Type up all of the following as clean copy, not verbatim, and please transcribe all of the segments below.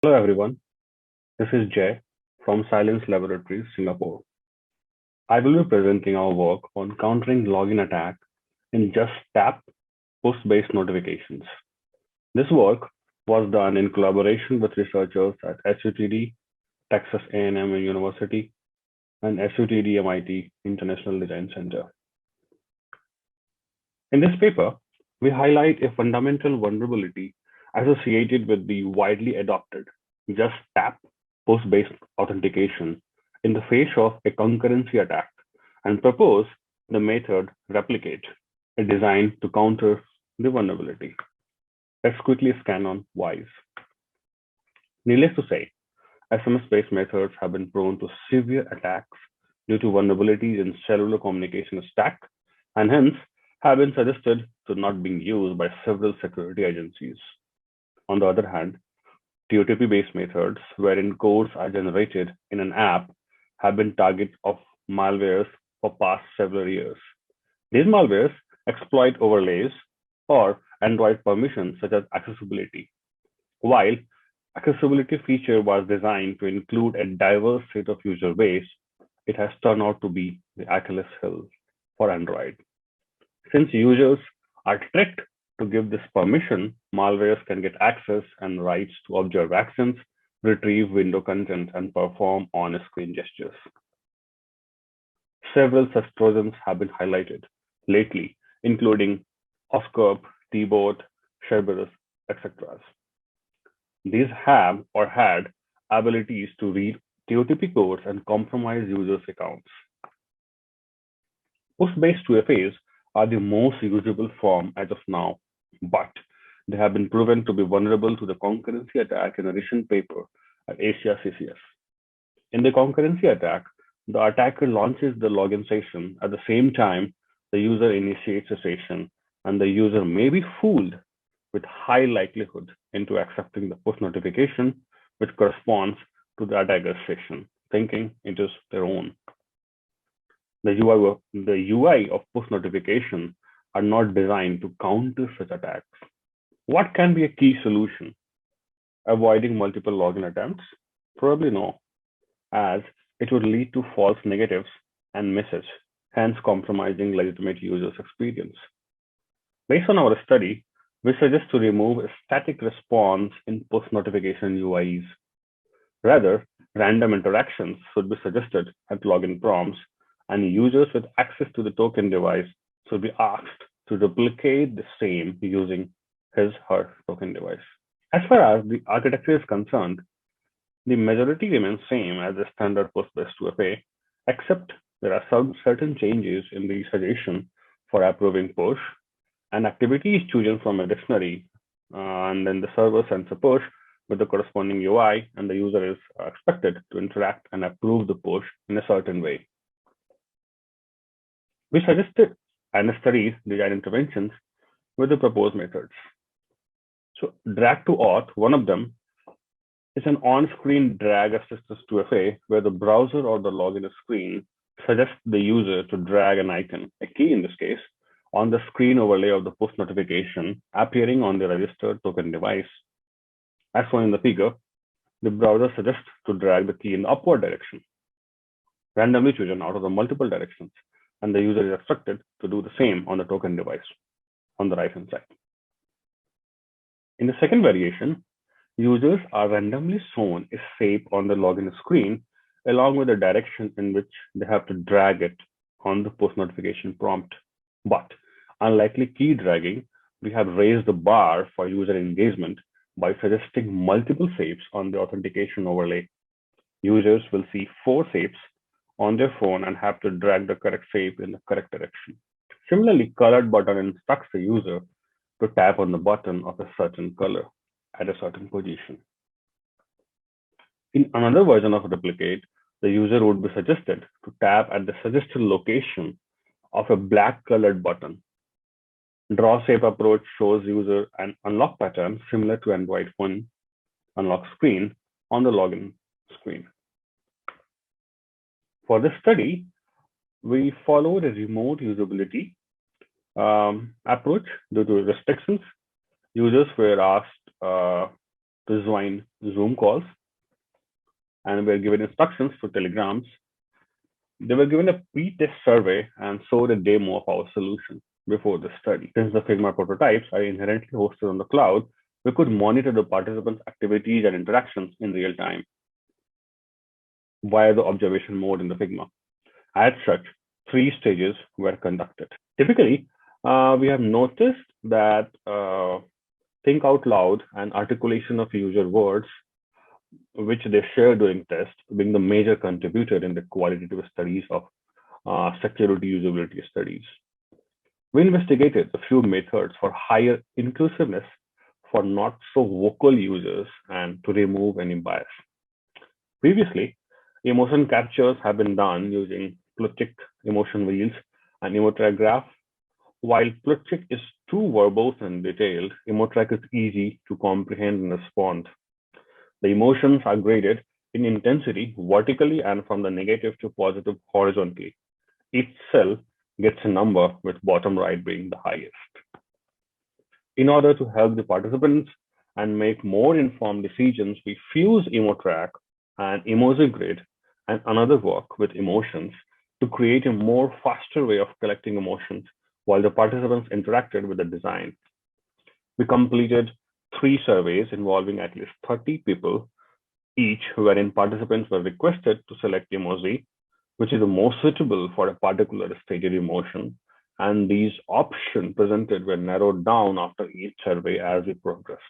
Hello everyone, this is Jay from Silence Laboratories, Singapore. I will be presenting our work on countering login attack in just tap post-based notifications. This work was done in collaboration with researchers at SUTD, Texas A&M University, and SUTD MIT International Design Center. In this paper, we highlight a fundamental vulnerability associated with the widely adopted just tap post-based authentication in the face of a concurrency attack and propose the method replicate, a design to counter the vulnerability. Let's quickly scan on whys. Needless to say, SMS-based methods have been prone to severe attacks due to vulnerabilities in cellular communication stack and hence have been suggested to not being used by several security agencies. On the other hand, TOTP-based methods, wherein codes are generated in an app, have been targets of malwares for past several years. These malwares exploit overlays or Android permissions such as accessibility. While accessibility feature was designed to include a diverse set of user base, it has turned out to be the Achilles heel for Android. Since users are tricked to give this permission, malwares can get access and rights to observe actions, retrieve window content, and perform on-screen gestures. Several such trojans have been highlighted lately, including Oscorp, Tbot, Cerberus, etc. These have or had abilities to read TOTP codes and compromise users' accounts. Post-based 2FAs are the most usable form as of now, but they have been proven to be vulnerable to the concurrency attack in a recent paper at Asia CCS. In the concurrency attack, the attacker launches the login session at the same time the user initiates a session, and the user may be fooled with high likelihood into accepting the push notification, which corresponds to the attacker's session, thinking it is their own. The UI of push notification are not designed to counter such attacks. What can be a key solution? Avoiding multiple login attempts? Probably no, as it would lead to false negatives and message, hence compromising legitimate users' experience. Based on our study, we suggest to remove a static response in push notification UIs. Rather, random interactions should be suggested at login prompts, and users with access to the token device should be asked to replicate the same using his/her token device. As far as the architecture is concerned, the majority remains same as the standard post-based 2FA, except there are some certain changes in the suggestion for approving push. An activity is chosen from a dictionary, and then the server sends a push with the corresponding UI, and the user is expected to interact and approve the push in a certain way. We suggested and studied design interventions with the proposed methods. So drag to auth, one of them, is an on-screen drag assistance 2FA where the browser or the login screen suggests the user to drag an icon, a key in this case, on the screen overlay of the push notification appearing on the registered token device. As shown in the figure, the browser suggests to drag the key in the upward direction, randomly chosen out of the multiple directions, and the user is expected to do the same on the token device on the right-hand side. In the second variation, users are randomly shown a shape on the login screen along with the direction in which they have to drag it on the push notification prompt. But unlike key dragging, we have raised the bar for user engagement by suggesting multiple shapes on the authentication overlay. Users will see 4 shapes on their phone and have to drag the correct shape in the correct direction. Similarly, colored button instructs the user to tap on the button of a certain color at a certain position. In another version of replicate, the user would be suggested to tap at the suggested location of a black colored button. Draw shape approach shows user an unlock pattern similar to Android phone unlock screen on the login screen. For this study, we followed a remote usability approach due to restrictions. Users were asked to join Zoom calls and were given instructions to telegrams. They were given a pre-test survey and showed a demo of our solution before the study. Since the Figma prototypes are inherently hosted on the cloud, we could monitor the participants' activities and interactions in real time via the observation mode in the Figma. As such, three stages were conducted. Typically, we have noticed that think out loud and articulation of user words, which they share during tests, being the major contributor in the qualitative studies of security usability studies. We investigated a few methods for higher inclusiveness for not so vocal users and to remove any bias. Previously, emotion captures have been done using Plutic emotion wheels and Emotrack graph. While Plutic is too verbose and detailed, Emotrack is easy to comprehend and respond. The emotions are graded in intensity vertically and from the negative to positive horizontally. Each cell gets a number, with bottom right being the highest. In order to help the participants and make more informed decisions, we fuse Emotrack and Emoji Grid and another work with emotions to create a more faster way of collecting emotions while the participants interacted with the design. We completed 3 surveys involving at least 30 people each, wherein participants were requested to select emoji, which is the most suitable for a particular stated emotion, and these options presented were narrowed down after each survey as we progressed.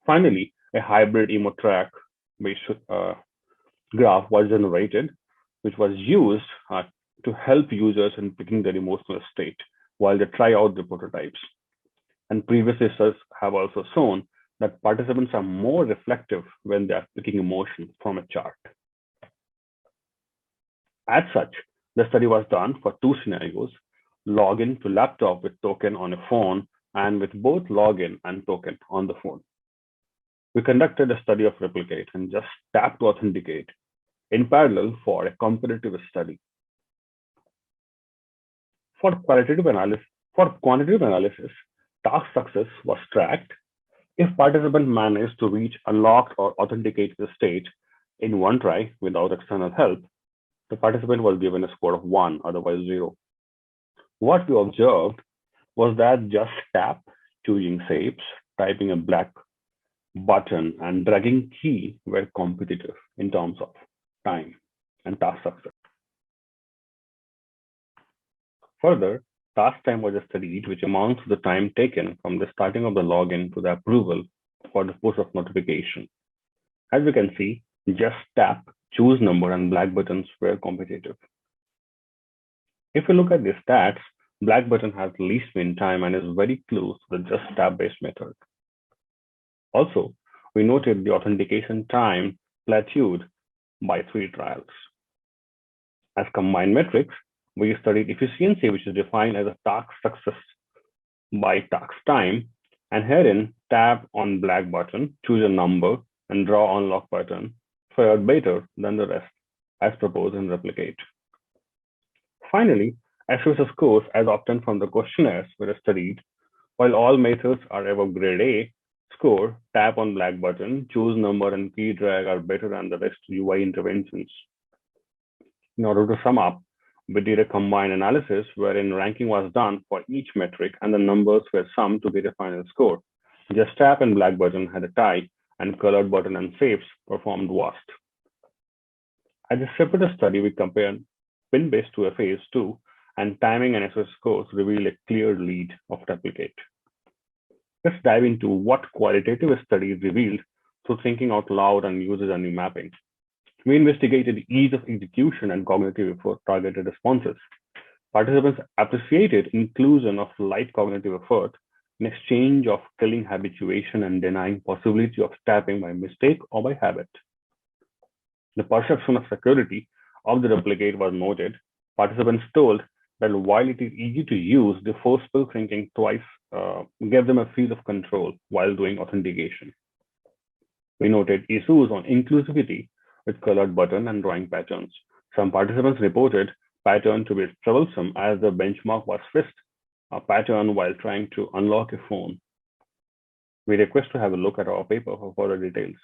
Finally, a hybrid Emotrack based graph was generated, which was used to help users in picking their emotional state while they try out the prototypes. And previous research have also shown that participants are more reflective when they are picking emotions from a chart. As such, the study was done for 2 scenarios: login to laptop with token on a phone and with both login and token on the phone. We conducted a study of replicate and just tap to authenticate in parallel for a comparative study. For quantitative analysis, task success was tracked. If participant managed to reach unlocked or authenticated state in one try without external help, the participant was given a score of 1, otherwise 0. What we observed was that just tap, choosing shapes, typing a black button, and dragging key were competitive in terms of time and task success. Further, task time was studied, which amounts to the time taken from the starting of the login to the approval for the push of notification. As we can see, just tap, choose number, and black buttons were competitive. If we look at the stats, black button has the least mean time and is very close to the just tap based method. Also, we noted the authentication time plateaued by 3 trials. As combined metrics, we studied efficiency, which is defined as a task success by task time, and herein tap on black button, choose a number, and draw unlock button fared better than the rest, as proposed in replicate. Finally, SOS scores, as obtained from the questionnaires, were studied. While all methods are above grade A score, tap on black button, choose number, and key drag are better than the rest UI interventions. In order to sum up, we did a combined analysis wherein ranking was done for each metric and the numbers were summed to get a final score. Just tap and black button had a tie, and colored button and shapes performed worst. As a separate study, we compared pin-based to a phase 2, and timing and SOS scores reveal a clear lead of replicate. Let's dive into what qualitative studies revealed through thinking out loud and user-journey mapping. We investigated ease of execution and cognitive effort targeted responses. Participants appreciated inclusion of light cognitive effort in exchange of killing habituation and denying possibility of tapping by mistake or by habit. The perception of security of the replicate was noted. Participants told that while it is easy to use, the forceful thinking twice gave them a feel of control while doing authentication. We noted issues on inclusivity with colored button and drawing patterns. Some participants reported pattern to be troublesome as the benchmark was fist a pattern while trying to unlock a phone. We request to have a look at our paper for further details.